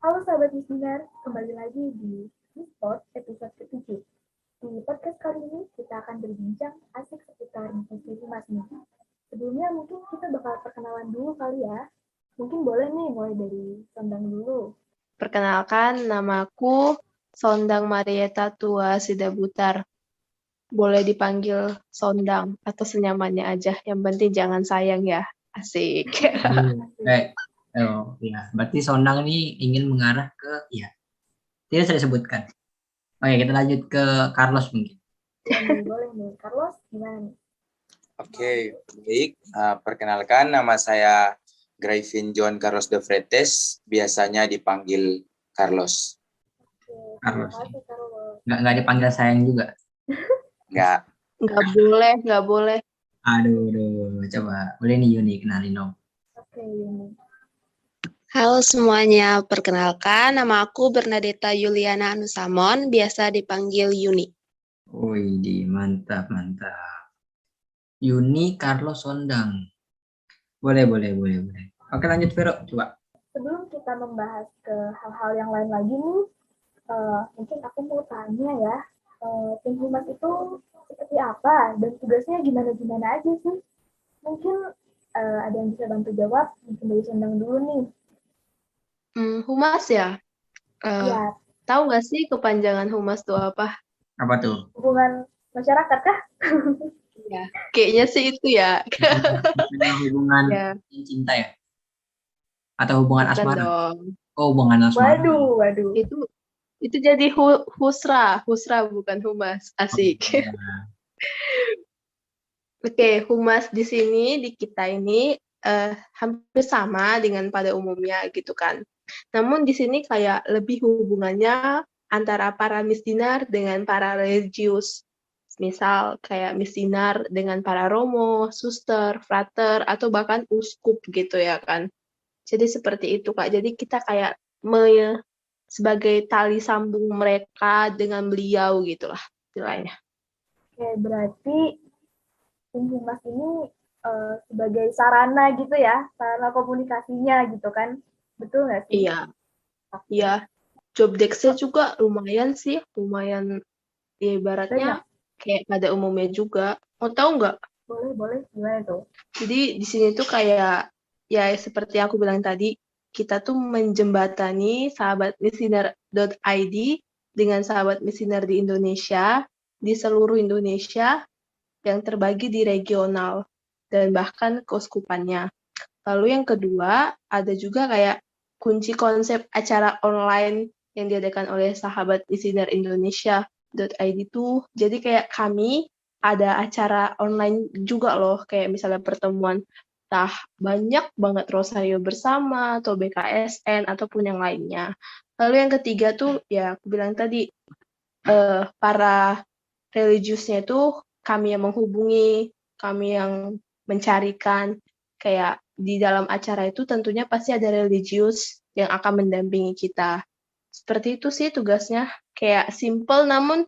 Halo sahabat Misinar, kembali lagi di Mispot episode ke-7. Di podcast kali ini kita akan berbincang asik seputar divisi humas nih. Sebelumnya mungkin kita bakal perkenalan dulu kali ya. Mungkin boleh nih mulai dari Sondang dulu. Perkenalkan, namaku Sondang Marieta Tua Sidabutar. Boleh dipanggil Sondang atau senyamannya aja. Yang penting jangan sayang ya. Asik. Berarti Sondang ini ingin mengarah ke, tidak saya sebutkan. Oke, kita lanjut ke Carlos mungkin. Boleh nih. Carlos, gimana nih? Oke, baik. Perkenalkan, nama saya Gravin John Carlos de Freitas, biasanya dipanggil Carlos. Terima kasih Carlos. Nggak dipanggil sayang juga? Nggak. Nggak boleh. Aduh, coba. Boleh nih Yuni, kenalin dong. Oke, Yuni. Halo semuanya, perkenalkan nama aku Bernadetta Yuliana Anusamon, biasa dipanggil Yuni. Wih, mantap. Yuni Carlos Sondang. Boleh. Oke, lanjut Vero, coba. Sebelum kita membahas ke hal-hal yang lain lagi nih, mungkin aku mau tanya ya, tim humas itu seperti apa dan tugasnya gimana aja sih? Mungkin ada yang bisa bantu jawab, mungkin dari Sondang dulu nih. Humas ya? Ya, Tahu nggak sih kepanjangan humas itu apa? Apa tuh? hubungan masyarakat kah? Ya, kayaknya sih itu ya. Hubungan Ya, cinta ya? Atau hubungan bukan asmara? dong. Oh, hubungan asmara. Waduh. Itu jadi husra bukan humas. Asik. Oke, humas di sini, di kita ini hampir sama dengan pada umumnya gitu kan. Namun di sini kayak lebih hubungannya antara para misdinar dengan para religius. Misal kayak misdinar dengan para romo, suster, frater, atau bahkan uskup gitu ya kan. Jadi seperti itu Kak. Jadi kita kayak sebagai tali sambung mereka dengan beliau gitulah istilahnya. Oke, berarti tim humas ini sebagai sarana gitu ya, sarana komunikasinya gitu kan. Betul nggak sih? Iya. Job desk-nya juga lumayan sih, lumayan ya ibaratnya kayak pada umumnya juga. Mau tahu nggak? Boleh. Gimana tuh? Jadi di sini tuh kayak ya seperti aku bilang tadi, kita tuh menjembatani sahabat misinar.id dengan sahabat misinar di Indonesia, di seluruh Indonesia yang terbagi di regional dan bahkan keuskupannya. Lalu yang kedua, ada juga kayak kunci konsep acara online yang diadakan oleh sahabat misinar Indonesia.id itu. Jadi kayak kami ada acara online juga loh, kayak misalnya pertemuan banyak banget Rosario bersama atau BKSN ataupun yang lainnya. Lalu yang ketiga tuh ya aku bilang tadi para religiusnya itu kami yang menghubungi, kami yang mencarikan, kayak di dalam acara itu tentunya pasti ada religius yang akan mendampingi kita. Seperti itu sih tugasnya, kayak simple namun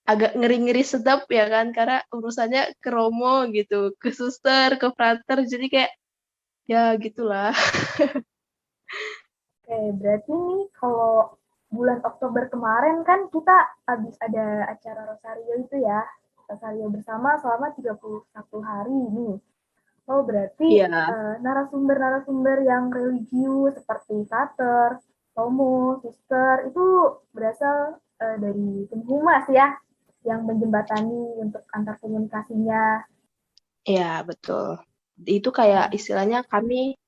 agak ngeri-ngeri sedap ya kan, karena urusannya ke romo gitu, ke suster, ke frater, jadi kayak ya gitulah. Oke, berarti nih kalau bulan Oktober kemarin kan kita habis ada acara Rosario itu ya, Rosario bersama selama 31 hari ini. Oh, berarti narasumber-narasumber yang religius seperti frater, romo, suster itu berasal dari tim humas ya, yang menjembatani untuk antar komunikasinya. Ya, betul. Itu kayak istilahnya kami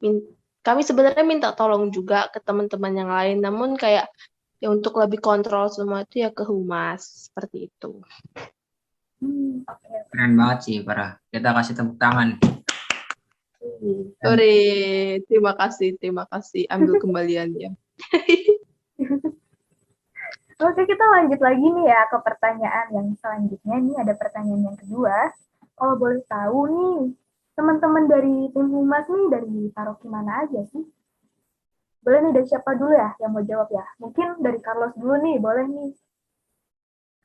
sebenarnya minta tolong juga ke teman-teman yang lain, namun kayak ya untuk lebih kontrol semua itu ya ke humas, seperti itu. Keren banget sih, parah. Kita kasih tepuk tangan. Oke, terima kasih. Ambil kembaliannya. Oke, kita lanjut lagi nih ya ke pertanyaan yang selanjutnya. Nih ada pertanyaan yang kedua. Kalau boleh tahu nih, teman-teman dari tim humas nih dari paroki mana aja sih? Boleh nih dari siapa dulu ya yang mau jawab ya? Mungkin dari Carlos dulu nih, boleh nih.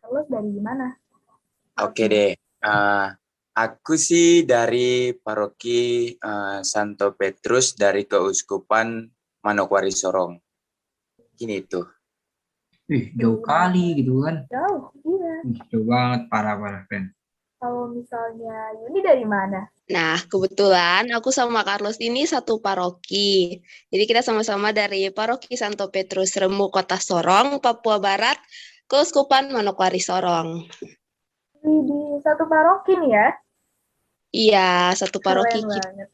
Carlos dari mana? Oke deh. Aku sih dari paroki Santo Petrus dari Keuskupan Manokwari Sorong. mungkin itu. Jauh kali gitu kan. Jauh, iya. Jauh banget, parah friend. Kalau misalnya Yuni dari mana? Nah, kebetulan aku sama Carlos ini satu paroki. Jadi kita sama-sama dari Paroki Santo Petrus Remu, Kota Sorong, Papua Barat, Keuskupan Manokwari Sorong. Di satu paroki nih ya? Iya, satu paroki Keren kita. banget.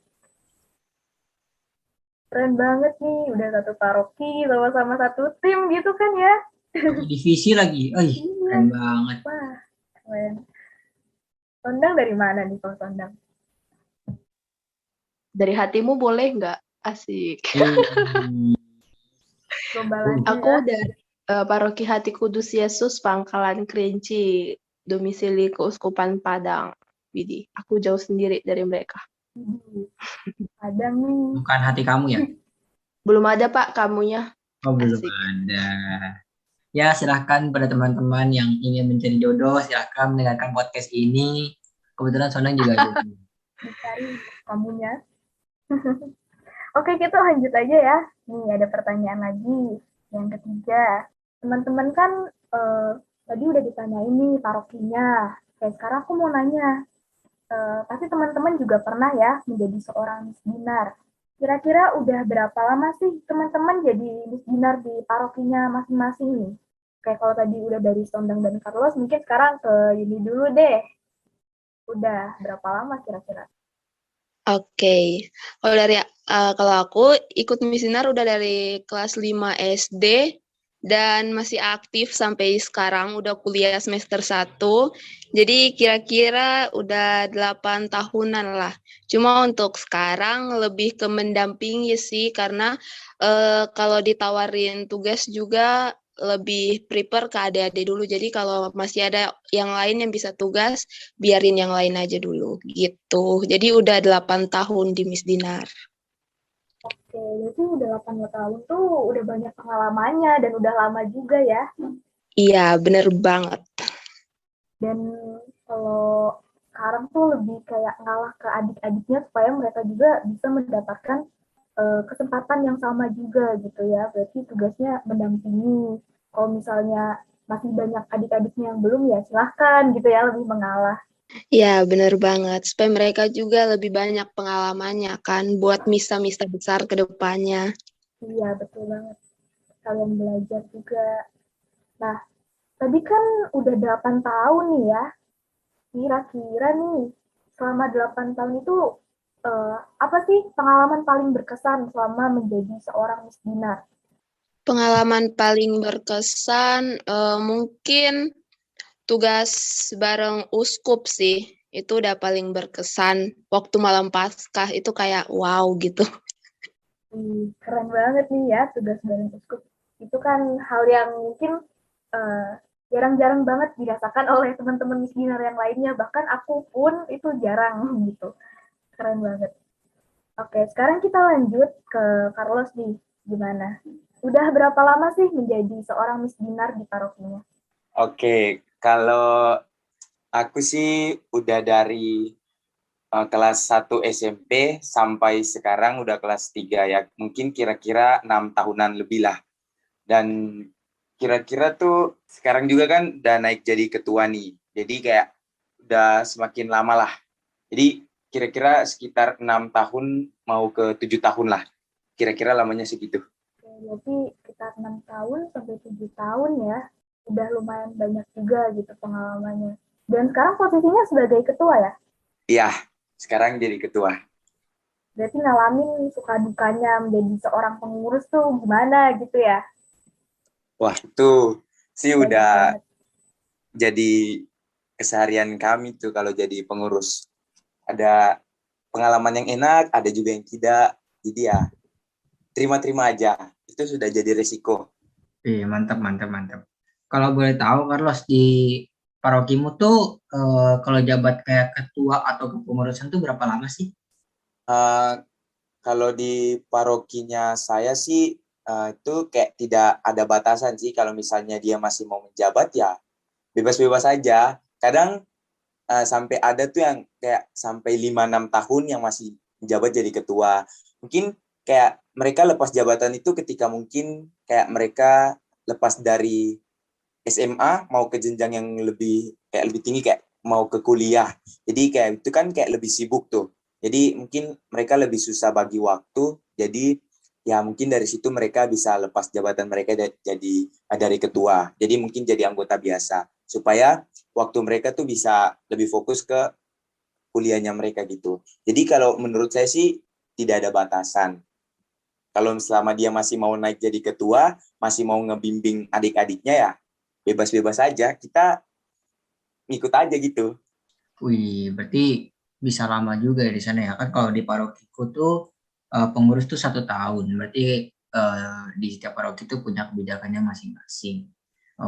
Keren banget nih, udah satu paroki, sama-sama satu tim gitu kan ya? Divisi lagi. Keren banget. Wah, keren. Sondang dari mana nih kalau Sondang? Dari hatimu boleh nggak? Asik. Lomba lagi Aku ya? dari Paroki Hati Kudus Yesus Pangkalan Kerinci, domisili Keuskupan Padang. Widih, aku jauh sendiri dari mereka. Padang nih. Bukan hati kamu ya? Belum ada Pak kamunya. Oh, belum Asik. ada. Ya, silahkan pada teman-teman yang ingin mencari jodoh, silahkan mendengarkan podcast ini. Kebetulan Sonang juga jodoh. Dicari kamunya. Oke, kita lanjut aja ya. Nih, ada pertanyaan lagi. Yang ketiga, teman-teman kan tadi udah ditanyain nih parokinya. Oke, sekarang aku mau nanya. Pasti teman-teman juga pernah ya menjadi seorang misdinar. Kira-kira udah berapa lama sih teman-teman jadi misdinar di parokinya masing-masing nih? Kayak kalau tadi udah dari Sondang dan Carlos, mungkin sekarang ke Yuni dulu deh. Udah berapa lama kira-kira? Oke. Kalau aku ikut misinar udah dari kelas 5 SD dan masih aktif sampai sekarang udah kuliah semester 1. Jadi kira-kira udah 8 tahunan lah. Cuma untuk sekarang lebih ke mendampingi sih karena kalau ditawarin tugas juga lebih prepare ke adik-adik dulu. Jadi kalau masih ada yang lain yang bisa tugas, biarin yang lain aja dulu gitu. Jadi udah 8 tahun di Miss Dinar. Oke, berarti udah 8 tahun tuh udah banyak pengalamannya dan udah lama juga ya. Iya, bener banget. Dan kalau sekarang tuh lebih kayak ngalah ke adik-adiknya supaya mereka juga bisa mendapatkan kesempatan yang sama juga gitu ya. Berarti tugasnya mendampingi. Kalau misalnya masih banyak adik-adiknya yang belum ya silahkan gitu ya lebih mengalah. Iya, bener banget. Supaya mereka juga lebih banyak pengalamannya kan buat misa-misa besar ke depannya. Iya betul banget. Kalian belajar juga. Nah, tadi kan udah 8 tahun nih ya. Kira-kira nih, selama 8 tahun itu apa sih pengalaman paling berkesan selama menjadi seorang misdinar? Pengalaman paling berkesan mungkin tugas bareng uskup sih. Itu udah paling berkesan. Waktu malam Paskah itu kayak wow gitu. Keren banget nih ya tugas bareng uskup. Itu kan hal yang mungkin jarang-jarang banget dirasakan oleh teman-teman misdinar yang lainnya. Bahkan aku pun itu jarang gitu. Keren banget. Oke, sekarang kita lanjut ke Carlos nih. Gimana? Udah berapa lama sih menjadi seorang misdinar di parokinya? Oke, kalau aku sih udah dari kelas 1 SMP sampai sekarang udah kelas 3 ya. Mungkin kira-kira 6 tahunan lebih lah. Dan kira-kira tuh sekarang juga kan udah naik jadi ketua nih. Jadi kayak udah semakin lama lah. Jadi kira-kira sekitar 6 tahun mau ke 7 tahun lah. Kira-kira lamanya segitu. Berarti sekitar 6 tahun sampai 7 tahun ya. Udah lumayan banyak juga gitu pengalamannya. Dan sekarang posisinya sebagai ketua ya? Iya, sekarang jadi ketua. Berarti ngalamin suka dukanya menjadi seorang pengurus tuh gimana gitu ya? Wah, itu sih Banyak udah banget. jadi keseharian kami tuh kalau jadi pengurus. Ada pengalaman yang enak, ada juga yang tidak. Jadi ya, terima-terima aja. Itu sudah jadi resiko. Mantap. Kalau boleh tahu, Carlos, di parokimu tuh kalau jabat kayak ketua atau kepengurusan tuh berapa lama sih? Kalau di parokinya saya sih itu kayak tidak ada batasan sih. Kalau misalnya dia masih mau menjabat ya bebas-bebas aja. Kadang sampai ada tuh yang kayak sampai 5-6 tahun yang masih menjabat jadi ketua. Mungkin kayak mereka lepas jabatan itu ketika mungkin kayak mereka lepas dari SMA mau ke jenjang yang lebih tinggi, kayak mau ke kuliah. Jadi kayak itu kan kayak lebih sibuk tuh. Jadi mungkin mereka lebih susah bagi waktu. Jadi ya mungkin dari situ mereka bisa lepas jabatan mereka jadi dari ketua. Jadi mungkin jadi anggota biasa supaya waktu mereka tuh bisa lebih fokus ke kuliahnya mereka gitu. Jadi kalau menurut saya sih tidak ada batasan. Kalau selama dia masih mau naik jadi ketua, masih mau ngebimbing adik-adiknya ya bebas-bebas aja. Kita ngikut aja gitu. Wih, berarti bisa lama juga ya di sana ya kan. Kalau di parokiku tuh pengurus tuh 1 tahun. Berarti di setiap paroki itu punya kebijakannya masing-masing.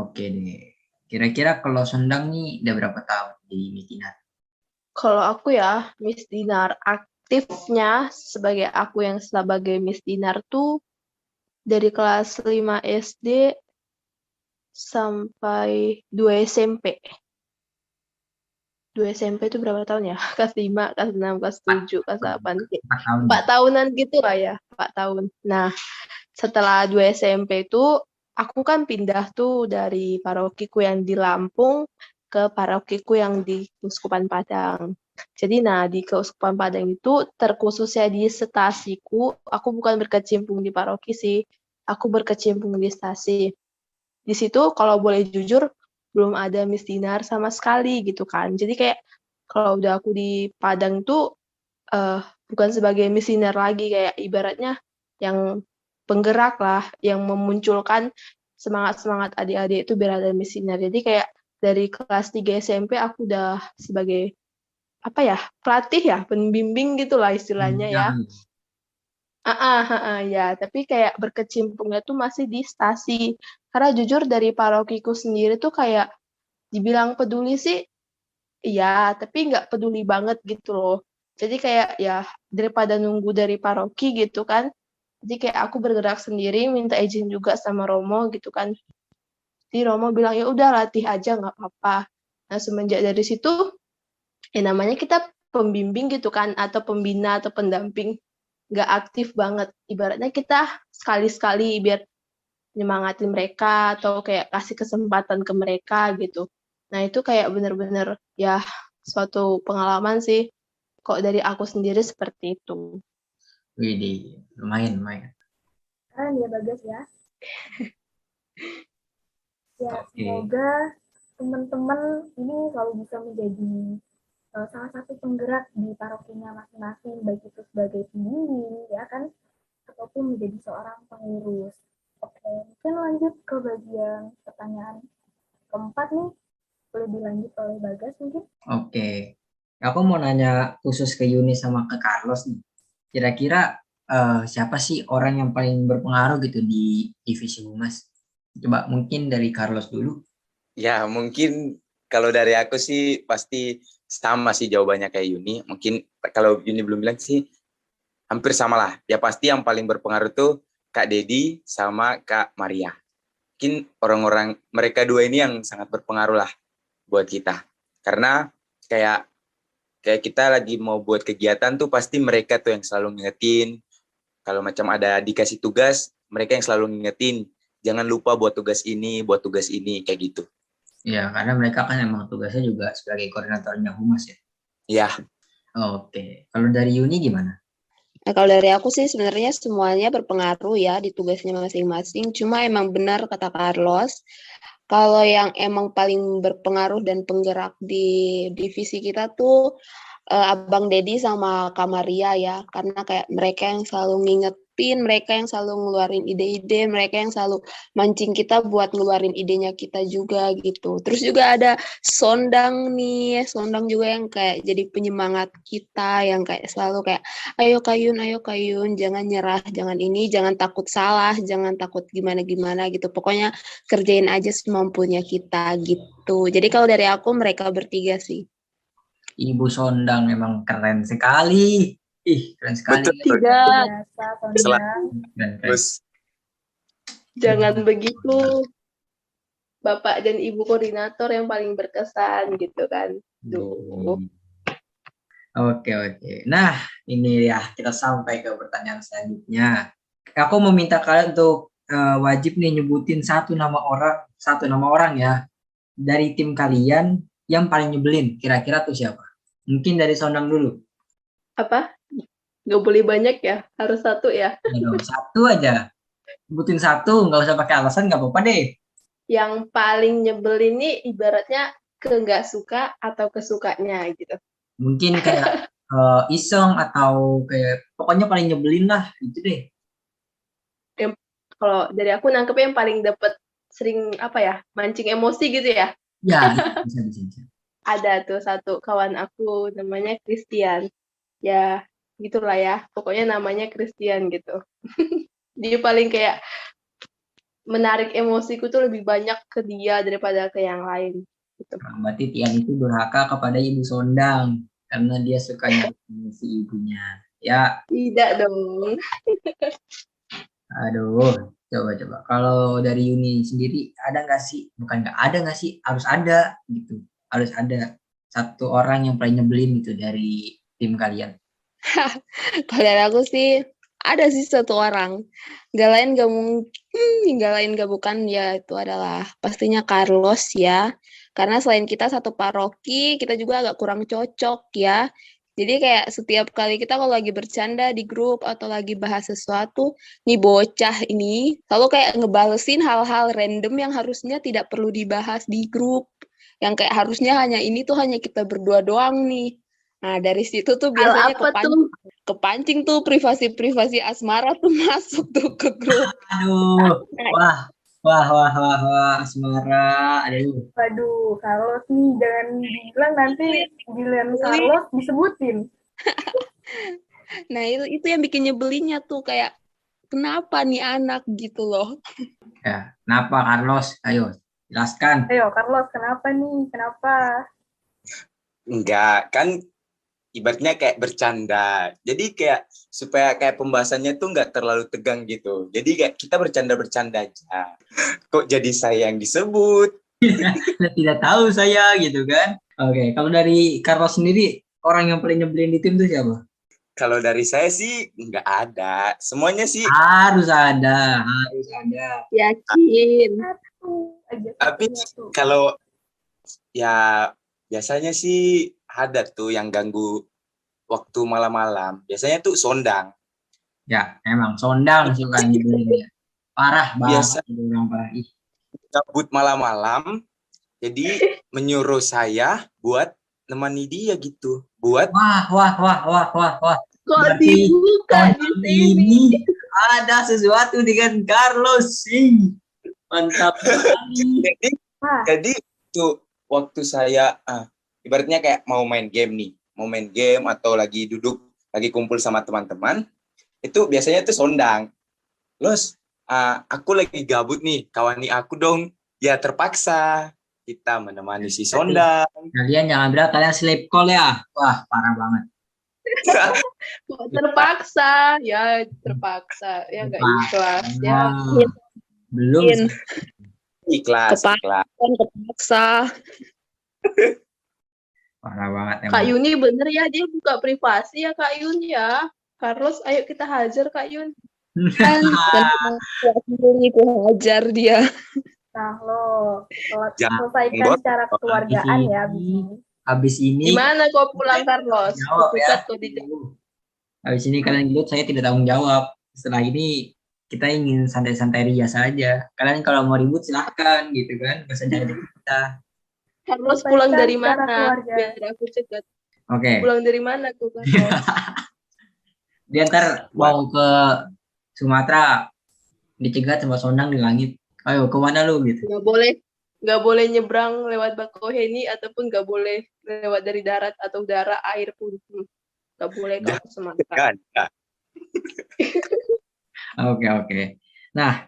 Oke deh. Kira-kira kalau Sondang nih udah berapa tahun di Mikinar? Kalau aku ya, Miss Dinar aktifnya sebagai Miss Dinar tuh dari kelas 5 SD sampai 2 SMP. 2 SMP itu berapa tahun ya? Kelas 5, kelas 6, kelas 7, kelas 8. 4 tahun. 4 tahunan gitu lah ya, 4 tahun. Nah, setelah 2 SMP itu aku kan pindah tuh dari parokiku yang di Lampung ke parokiku yang di Keuskupan Padang. Jadi di Keuskupan Padang itu terkhususnya di stasiku, aku bukan berkecimpung di paroki sih, aku berkecimpung di stasi. Di situ kalau boleh jujur belum ada Miss Dinar sama sekali gitu kan. Jadi kayak kalau udah aku di Padang tuh bukan sebagai Miss Dinar lagi, kayak ibaratnya yang penggerak lah, yang memunculkan semangat-semangat adik-adik itu biar ada Miss Dinar. Jadi kayak dari kelas 3 SMP aku udah sebagai pelatih ya, pembimbing gitulah istilahnya ya. Ya, tapi kayak berkecimpungnya tuh masih di stasi. Karena jujur dari parokiku sendiri tuh kayak dibilang peduli sih, iya, tapi nggak peduli banget gitu loh. Jadi kayak ya daripada nunggu dari paroki gitu kan, jadi kayak aku bergerak sendiri, minta izin juga sama Romo gitu kan. Jadi Romo bilang ya udah latih aja nggak apa-apa. Nah semenjak dari situ, ya namanya kita pembimbing gitu kan, atau pembina atau pendamping, nggak aktif banget. Ibaratnya kita sekali-sekali biar nyemangatin mereka atau kayak kasih kesempatan ke mereka gitu. Nah itu kayak bener-bener ya suatu pengalaman sih. Kok dari aku sendiri seperti itu. Wih, lumayan. Keren ya Bagas ya. Ya, Oke. semoga teman-teman ini selalu bisa menjadi salah satu penggerak di parokinya masing-masing, baik itu sebagai pembimbing, ya kan, ataupun menjadi seorang pengurus. Oke, mungkin lanjut ke bagian pertanyaan keempat nih. Boleh dilanjut oleh Bagas mungkin? Oke. Aku mau nanya khusus ke Yuni sama ke Carlos nih. Kira-kira siapa sih orang yang paling berpengaruh gitu di divisi humas? Coba mungkin dari Carlos dulu. Ya, mungkin kalau dari aku sih pasti sama sih jawabannya kayak Yuni. Mungkin kalau Yuni belum bilang sih hampir sama lah. Ya pasti yang paling berpengaruh tuh Kak Dedi sama Kak Maria. Mungkin orang-orang mereka dua ini yang sangat berpengaruh lah buat kita. Karena kayak kita lagi mau buat kegiatan tuh pasti mereka tuh yang selalu ngingetin. Kalau macam ada dikasih tugas, mereka yang selalu ngingetin. Jangan lupa buat tugas ini, kayak gitu. Ya, karena mereka kan emang tugasnya juga sebagai koordinatornya humas ya. Ya. Oke. Kalau dari Yuni gimana? Nah, kalau dari aku sih sebenarnya semuanya berpengaruh ya di tugasnya masing-masing. Cuma emang benar kata Carlos, kalau yang emang paling berpengaruh dan penggerak di divisi kita tuh Abang Dedi sama Kak Maria ya. Karena kayak mereka yang selalu ngingetin, mereka yang selalu ngeluarin ide-ide, mereka yang selalu mancing kita buat ngeluarin idenya kita juga gitu. Terus juga ada Sondang nih, Sondang juga yang kayak jadi penyemangat kita, yang kayak selalu kayak ayo Kayun, jangan nyerah, jangan ini, jangan takut salah, jangan takut gimana-gimana gitu. Pokoknya kerjain aja semampunya kita gitu. Jadi kalau dari aku mereka bertiga sih. Ibu Sondang memang keren sekali. Ih, keren sekali. Betul. Tidak, Biasa, Sondang. Keren. Terus jangan begitu. Bapak dan Ibu koordinator yang paling berkesan gitu kan. Duh. Oke. Nah, ini ya kita sampai ke pertanyaan selanjutnya. Aku meminta kalian untuk wajib nih nyebutin satu nama orang ya dari tim kalian yang paling nyebelin. Kira-kira tuh siapa? Mungkin dari Sondang dulu. Apa? Nggak boleh banyak ya, harus satu ya. Ya dong, satu aja. Sebutin satu, nggak usah pakai alasan, nggak apa-apa deh. Yang paling nyebelin ini ibaratnya ke nggak suka atau kesukanya gitu. Mungkin kayak iseng atau kayak pokoknya paling nyebelin lah gitu deh. Kalau dari aku nangkepnya yang paling dapet sering apa ya, mancing emosi gitu ya. Ya, bisa bisa. Ada tuh satu kawan aku namanya Christian. Ya, gitulah ya. Pokoknya namanya Christian gitu. Dia paling kayak menarik emosiku tuh lebih banyak ke dia daripada ke yang lain. Gitu. Berarti Tian itu durhaka kepada Ibu Sondang karena dia sukanya si ibunya. Ya, Tidak dong. aduh, coba. Kalau dari Yuni sendiri ada nggak sih? Bukan nggak ada nggak sih? Harus ada gitu. Harus ada satu orang yang paling nyebelin gitu dari tim kalian. Kalau dari aku sih ada sih satu orang. Gak lain gak mungkin, gak lain gak bukan ya itu adalah pastinya Carlos ya. Karena selain kita satu paroki, kita juga agak kurang cocok ya. Jadi kayak setiap kali kita kalau lagi bercanda di grup atau lagi bahas sesuatu, nih bocah ini selalu kayak ngebalesin hal-hal random yang harusnya tidak perlu dibahas di grup. Yang kayak harusnya hanya ini tuh hanya kita berdua doang nih. Nah, dari situ tuh Hal biasanya apa tuh? kepancing tuh privasi asmara tuh masuk tuh ke grup. Aduh, wah, Asmara, aduh. Waduh, Carlos nih jangan dibilang nanti giliran Carlos disebutin. Nah, itu yang bikin nyebelinnya tuh kayak kenapa nih anak gitu loh. Ya, kenapa Carlos? Ayo, jelaskan. Ayo, Carlos, kenapa nih? Kenapa? Enggak, kan ibaratnya kayak bercanda. Jadi kayak supaya kayak pembahasannya tuh nggak terlalu tegang gitu. Jadi kayak kita bercanda-bercanda aja. Kok jadi saya yang disebut? Tidak tahu saya gitu kan. Oke, kalau dari Carlos sendiri, orang yang paling nyebelin di tim itu siapa? Kalau dari saya sih nggak ada. Semuanya sih. Harus ada, harus ada. Yakin. Satu aja, Tapi satu. kalau ya biasanya sih ada tuh yang ganggu waktu malam-malam. Biasanya tuh Sondang. Ya, emang Sondang suka nyebelin ya. Parah Biasa banget orang parah. Ih, gabut malam-malam. Jadi menyuruh saya buat nemani dia gitu. Buat wah. Kok Berarti dibuka di tahun sini? ini ada sesuatu dengan Carlos sih. Mantap sekali. Wah, jadi tuh waktu saya ibaratnya kayak mau main game nih. Mau main game atau lagi duduk, lagi kumpul sama teman-teman. Itu biasanya tuh Sondang. Los, aku lagi gabut nih, kawani aku dong. Ya terpaksa kita menemani si Sondang. Kalian jangan bilang kalian sleep call ya. Wah, parah banget. Kok terpaksa? Ya terpaksa. Ya nggak ikhlas. Ya Wah, belum Yakin. Ikhlas. Kepaksa. parah banget Kak emang. Yuni bener ya, dia buka privasi ya Kak Yun ya. Carlos, ayo kita hajar Kak Yun. Kan sendiri ku hajar dia. nah lo Jangan selesaikan bot. secara kekeluargaan ya abis Ini- ini. Habis ini Gimana kau pulang Carlos? jawab ya. Pusat kau di Habis ini kalian gelut, saya tidak tanggung jawab. Setelah ini kita ingin santai-santai ria saja. Kalian kalau mau ribut silahkan gitu kan. Gak usah nyari kita. Carlos Selesaikan pulang dari secara mana? keluarga. Biar aku cegat. Oke. Pulang dari mana kau Carlos? Dia ntar mau ke Sumatera dicegat sama Sondang di langit. Ayo kemana lu gitu. Nggak boleh nyebrang lewat Bakauheni ataupun nggak boleh lewat dari darat atau udara, air pun. Nggak boleh kalau ke Sumatera. Kan? Oke. Nah,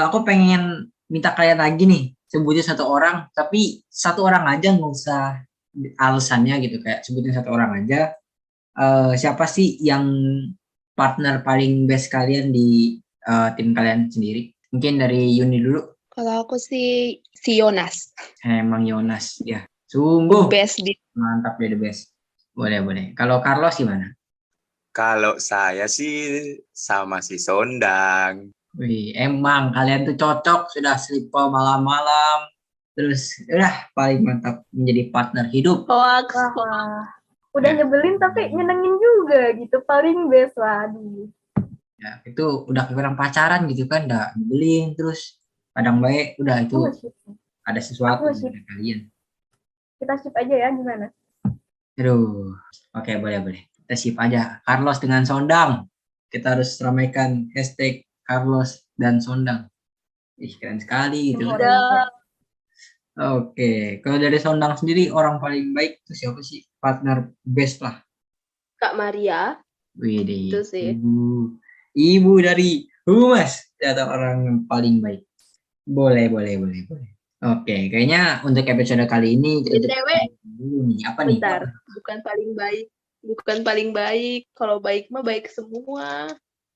aku pengen minta kalian lagi nih sebutin satu orang, tapi satu orang aja nggak usah alasannya gitu kayak sebutin satu orang aja. Siapa sih yang partner paling best kalian di tim kalian sendiri? Mungkin dari Yuni dulu. Kalau aku sih si Yonas. Emang Yonas ya. Sungguh Best di mantap dia the best. Boleh. Kalau Carlos gimana? Kalau saya sih sama si Sondang. Wih, emang kalian tuh cocok, sudah sleeper malam-malam. Terus udah paling mantap menjadi partner hidup. Hoax. Wah, udah Ya. nyebelin tapi nyenengin juga gitu. Paling best lah. Aduh. Ya, itu udah kayak orang pacaran gitu kan, udah nyebelin terus kadang baik, udah Aku itu nge-ship sih. ada sesuatu Aku sih. dari kalian. Kita ship aja ya, gimana? Aduh, oke boleh. Kita sip aja. Carlos dengan Sondang. Kita harus ramaikan hashtag Carlos dan Sondang. Ih, keren sekali gitu kan. Udah. Oke, kalau dari Sondang sendiri orang paling baik itu siapa sih? Partner best lah. Kak Maria. Widih, Itu sih. ibu dari Humas atau orang yang paling baik. Boleh. Oke, kayaknya untuk episode kali ini kita BTW, dulu nih. Apa nih? bentar. Bukan paling baik. Bukan paling baik. Kalau baik mah baik semua.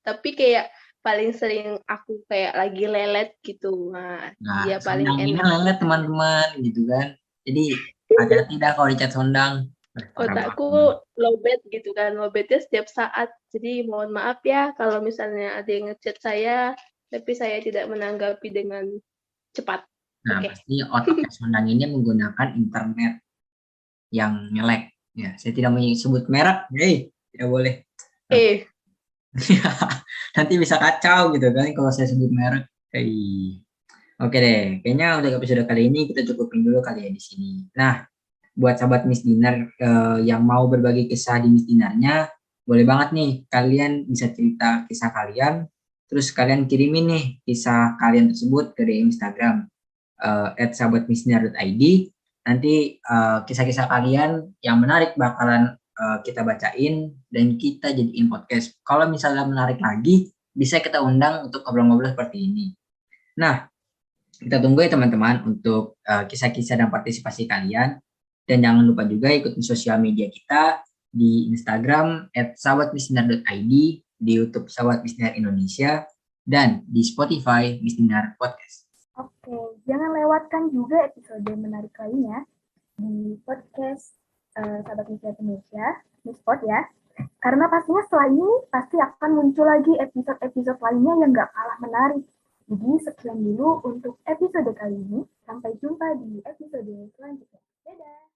Tapi kayak paling sering aku kayak lagi lelet gitu. Nah, Nah, dia paling Sondang ini enak. lelet teman-teman gitu kan. Jadi hati-hati dah kalau dicat Sondang. Parah Otakku banget. lowbat gitu kan, lowbatnya setiap saat. Jadi mohon maaf ya kalau misalnya ada yang ngechat saya, tapi saya tidak menanggapi dengan cepat. Nah, Oke. pasti otaknya Sondang ini menggunakan internet yang nyelek. Ya, saya tidak mau sebut merek, tidak boleh. Nanti bisa kacau gitu kan kalau saya sebut merek. Oke deh, kayaknya untuk episode kali ini kita cukupin dulu kali ya di sini. Nah, buat sahabat Miss Dinar yang mau berbagi kisah di Miss Dinarnya, boleh banget nih kalian bisa cerita kisah kalian, terus kalian kirimin nih kisah kalian tersebut ke DM Instagram @sahabatmissdinar.id. Nanti kisah-kisah kalian yang menarik bakalan kita bacain dan kita jadiin podcast. Kalau misalnya menarik lagi, bisa kita undang untuk ngobrol-ngobrol seperti ini. Nah, kita tunggu ya teman-teman untuk kisah-kisah dan partisipasi kalian. Dan jangan lupa juga ikutin sosial media kita di Instagram @sahabatmissdinar.id, di YouTube Sahabat Missdinar Indonesia, dan di Spotify Missdinar Podcast. Oke, jangan lewatkan juga episode menarik lainnya di podcast Sahabat Missdinar Indonesia, Misspot ya. Karena pastinya setelah ini pasti akan muncul lagi episode-episode lainnya yang gak kalah menarik. Jadi sekian dulu untuk episode kali ini. Sampai jumpa di episode selanjutnya. Dadah!